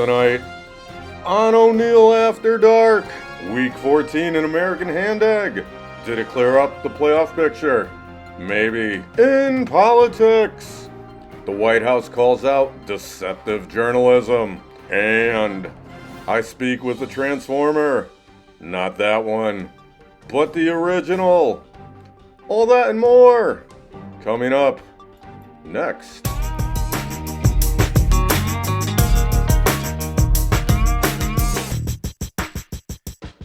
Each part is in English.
Tonight on ONEIL After Dark, Week 14 in American Hand Egg. Did it clear up the playoff picture? Maybe. In politics, the White House calls out deceptive journalism. And I speak with the Transformer. Not that one, but the original. All that and more coming up next.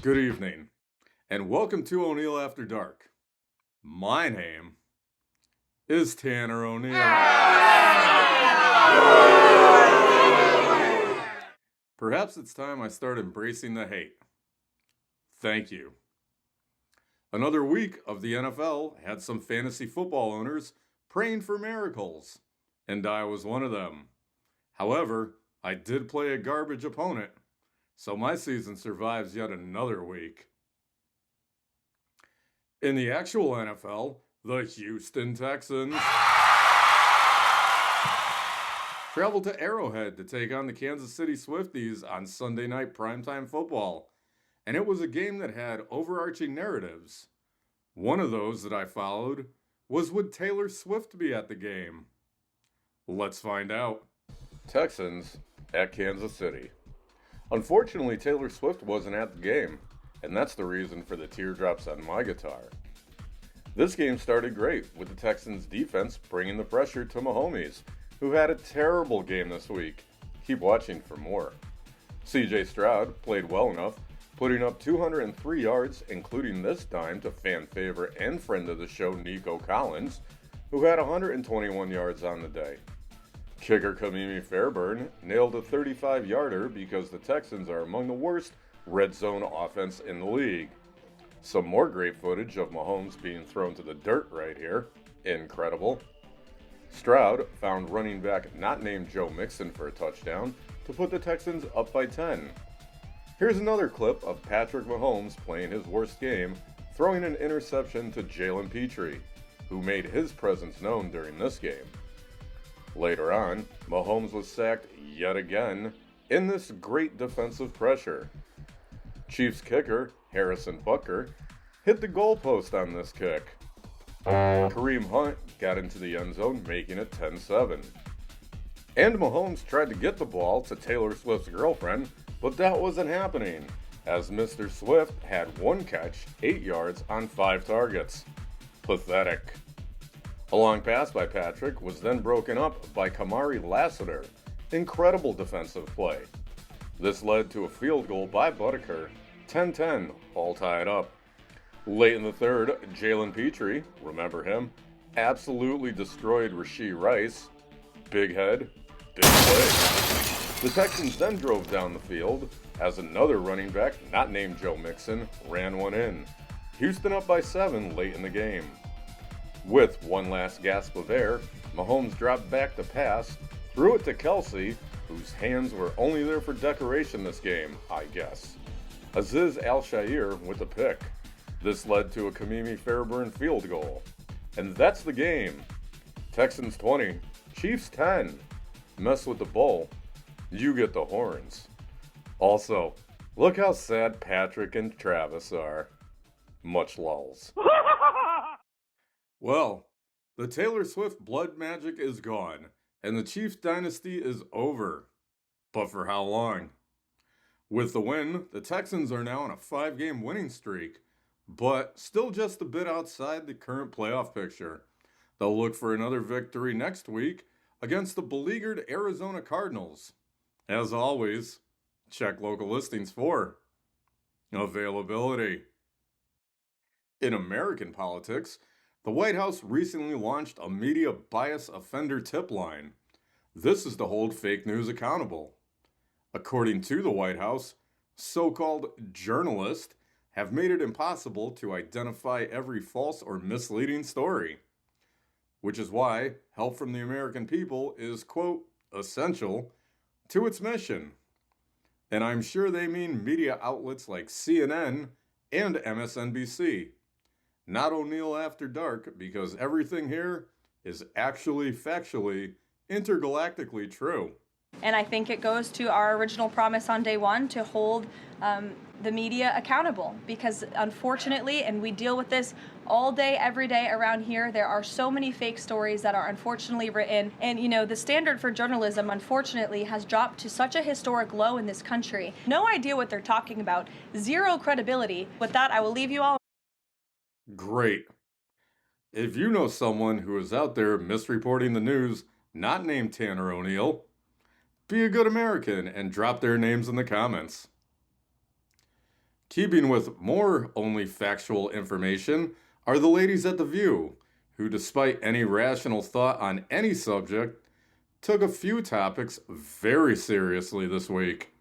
Good evening, and welcome to ONEIL After Dark. My name is Tanner O'Neill. Perhaps it's time I start embracing the hate. Thank you. Another week of the NFL had some fantasy football owners praying for miracles, and I was one of them. However, I did play a garbage opponent, so my season survives yet another week. In the actual NFL, the Houston Texans traveled to Arrowhead to take on the Kansas City Swifties on Sunday night primetime football, and it was a game that had overarching narratives. One of those that I followed was, would Taylor Swift be at the game? Let's find out. Texans at Kansas City. Unfortunately, Taylor Swift wasn't at the game, and that's the reason for the teardrops on my guitar. This game started great, with the Texans' defense bringing the pressure to Mahomes, who had a terrible game this week. Keep watching for more. CJ Stroud played well enough, putting up 203 yards, including this time to fan favorite and friend of the show Nico Collins, who had 121 yards on the day. Kicker Kamimi Fairburn nailed a 35-yarder because the Texans are among the worst red zone offense in the league. Some more great footage of Mahomes being thrown to the dirt right here. Incredible. Stroud found running back not named Joe Mixon for a touchdown to put the Texans up by 10. Here's another clip of Patrick Mahomes playing his worst game, throwing an interception to Jalen Petrie, who made his presence known during this game. Later on, Mahomes was sacked yet again in this great defensive pressure. Chiefs kicker Harrison Butker hit the goalpost on this kick. Kareem Hunt got into the end zone, making it 10-7. And Mahomes tried to get the ball to Taylor Swift's girlfriend, but that wasn't happening, as Mr. Swift had one catch, 8 yards on 5 targets. Pathetic. A long pass by Patrick was then broken up by Kamari Lassiter. Incredible defensive play. This led to a field goal by Butker, 10-10, all tied up. Late in the third, Jalen Petrie, remember him, absolutely destroyed Rashee Rice. Big head, big play. The Texans then drove down the field as another running back, not named Joe Mixon, ran one in. Houston up by 7 late in the game. With one last gasp of air, Mahomes dropped back to pass, threw it to Kelsey, whose hands were only there for decoration this game, I guess. Aziz Al-Shaair with a pick. This led to a Kamimi Fairburn field goal. And that's the game. Texans 20, Chiefs 10. Mess with the bull, you get the horns. Also, look how sad Patrick and Travis are. Much lulls. Well, the Taylor Swift blood magic is gone, and the Chiefs dynasty is over. But for how long? With the win, the Texans are now on a 5-game winning streak, but still just a bit outside the current playoff picture. They'll look for another victory next week against the beleaguered Arizona Cardinals. As always, check local listings for availability. In American politics, the White House recently launched a media bias offender tip line. This is to hold fake news accountable. According to the White House, so-called journalists have made it impossible to identify every false or misleading story, which is why help from the American people is, quote, essential to its mission. And I'm sure they mean media outlets like CNN and MSNBC. Not ONEIL After Dark, because everything here is actually factually intergalactically true. And I think it goes to our original promise on day one to hold the media accountable, because unfortunately, and we deal with this all day, every day around here, there are so many fake stories that are unfortunately written. And you know, the standard for journalism, unfortunately, has dropped to such a historic low in this country. No idea what they're talking about. Zero credibility. With that, I will leave you all. Great. If you know someone who is out there misreporting the news, not named Tanner O'Neill, be a good American and drop their names in the comments. Keeping with more only factual information are the ladies at The View, who, despite any rational thought on any subject, took a few topics very seriously this week.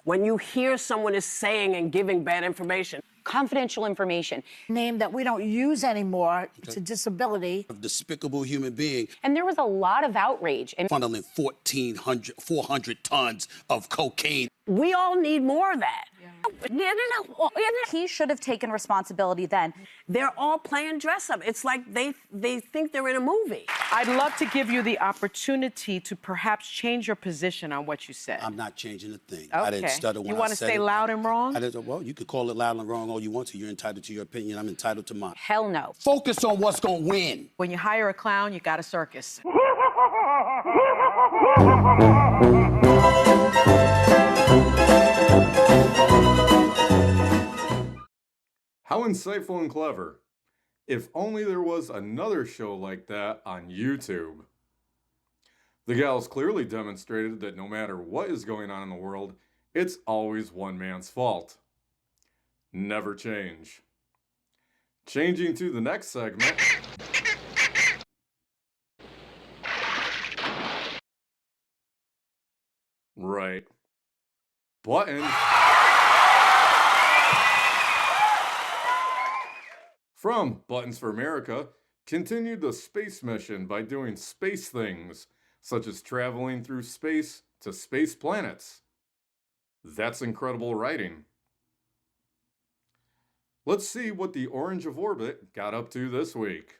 When you hear someone is saying and giving bad information, confidential information, name that we don't use anymore, it's a disability. A despicable human being. And there was a lot of outrage. And funneling 400 tons of cocaine. We all need more of that. No. He should have taken responsibility then. They're all playing dress up. It's like they think they're in a movie. I'd love to give you the opportunity to perhaps change your position on what you said. I'm not changing a thing. Okay. I didn't stutter when I said it. You want to stay loud and wrong? Well, you could call it loud and wrong all you want to. You're entitled to your opinion. I'm entitled to mine. Hell no. Focus on what's going to win. When you hire a clown, you got a circus. How insightful and clever. If only there was another show like that on YouTube. The gals clearly demonstrated that no matter what is going on in the world, it's always one man's fault. Never change. Changing to the next segment. Right. Button. From Buttons for America, continued the space mission by doing space things, such as traveling through space to space planets. That's incredible writing. Let's see what the Orange of Orbit got up to this week.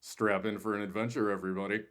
Strap in for an adventure, everybody.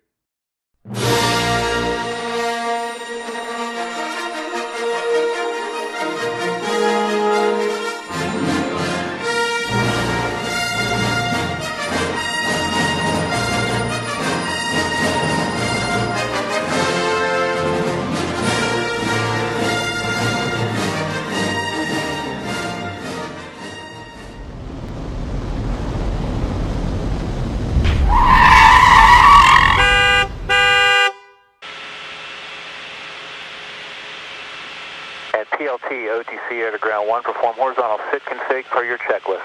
PLT OTC Air to Ground 1, perform horizontal sit config per your checklist.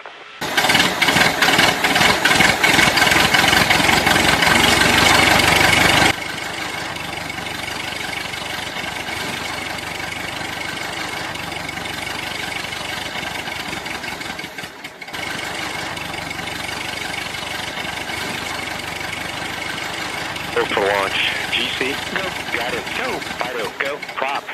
Go for launch. GC. Go. Got it. Go. Fido. Go. Prop.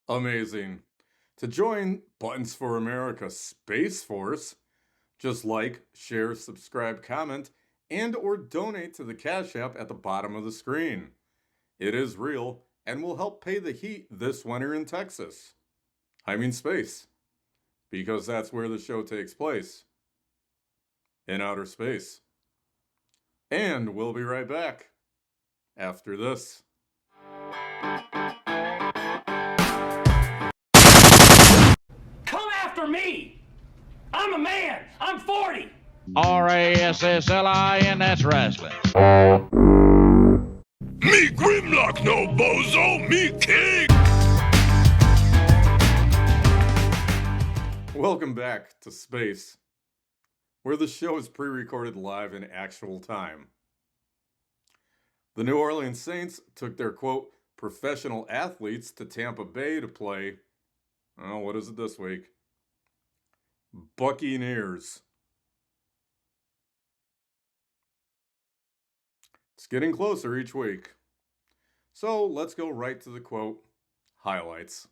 Amazing. To join Buttons for America Space Force, just like, share, subscribe, comment, and or donate to the Cash App at the bottom of the screen. It is real and will help pay the heat this winter in Texas. I mean space. Because that's where the show takes place. In outer space. And we'll be right back after this. Me! I'm a man! I'm 40! R-A-S-S-L-I-N, that's wrestling. Me Grimlock, no bozo, me king! Welcome back to space, where the show is pre-recorded live in actual time. The New Orleans Saints took their, quote, professional athletes to Tampa Bay to play, oh, what is it this week? Buccaneers. It's getting closer each week. So let's go right to the, quote, highlights.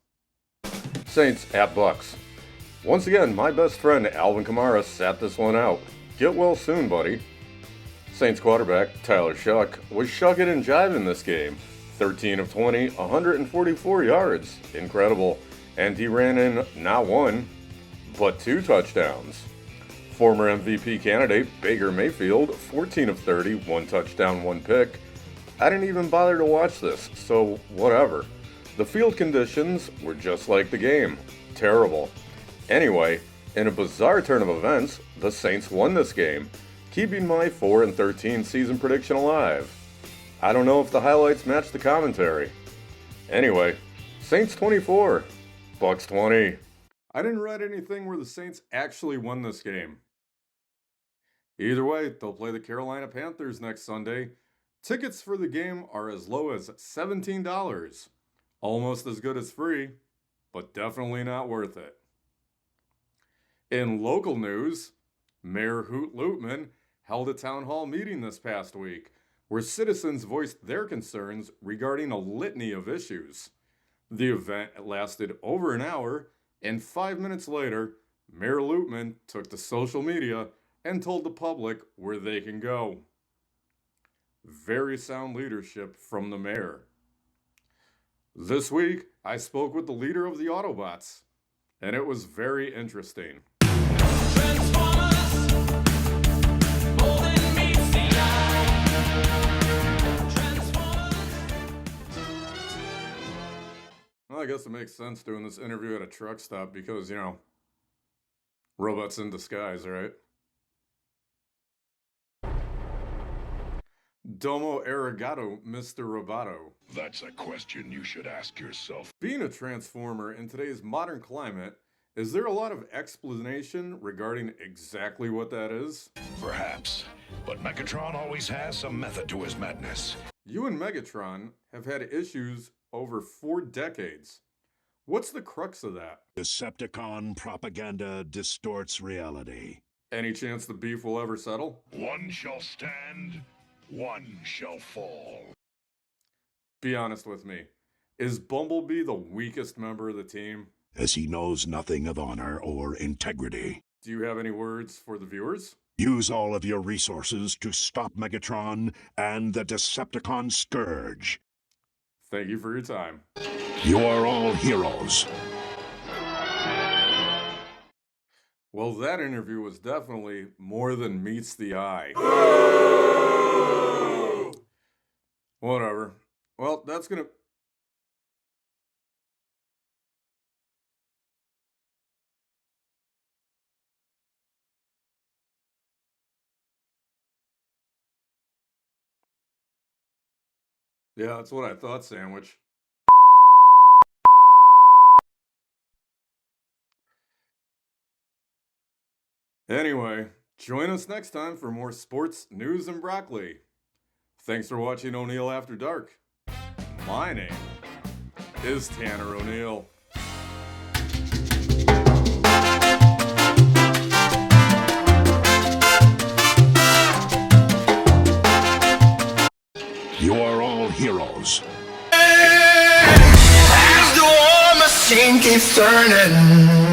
Saints at Bucks. Once again, my best friend Alvin Kamara sat this one out. Get well soon, buddy. Saints quarterback Tyler Shuck was shucking and jiving this game. 13 of 20, 144 yards. Incredible. And he ran in not one, but 2 touchdowns. Former MVP candidate Baker Mayfield, 14 of 30, 1 touchdown, 1 pick. I didn't even bother to watch this, so whatever. The field conditions were just like the game. Terrible. Anyway, in a bizarre turn of events, the Saints won this game, keeping my 4-13 season prediction alive. I don't know if the highlights match the commentary. Anyway, Saints 24, Bucks 20. I didn't read anything where the Saints actually won this game. Either way, they'll play the Carolina Panthers next Sunday. Tickets for the game are as low as $17. Almost as good as free, but definitely not worth it. In local news, Mayor Hoot Luitman held a town hall meeting this past week where citizens voiced their concerns regarding a litany of issues. The event lasted over an hour, and 5 minutes later, Mayor Luitman took to social media and told the public where they can go. Very sound leadership from the mayor. This week, I spoke with the leader of the Autobots, and it was very interesting. Well, I guess it makes sense doing this interview at a truck stop because, you know, robots in disguise, right? Domo arigato, Mr. Roboto. That's a question you should ask yourself. Being a transformer in today's modern climate, is there a lot of explanation regarding exactly what that is? Perhaps, but Megatron always has some method to his madness. You and Megatron have had issues over 4 decades. What's the crux of that? Decepticon propaganda distorts reality. Any chance the beef will ever settle? One shall stand, one shall fall. Be honest with me. Is Bumblebee the weakest member of the team? As he knows nothing of honor or integrity. Do you have any words for the viewers? Use all of your resources to stop Megatron and the Decepticon Scourge. Thank you for your time. You are all heroes. Well, that interview was definitely more than meets the eye. Whatever. Well, that's gonna... Yeah, that's what I thought, Sandwich. Anyway, join us next time for more sports, news, and broccoli. Thanks for watching ONEIL After Dark. My name is Tanner O'Neill. You are all heroes. As the war machine keeps turning.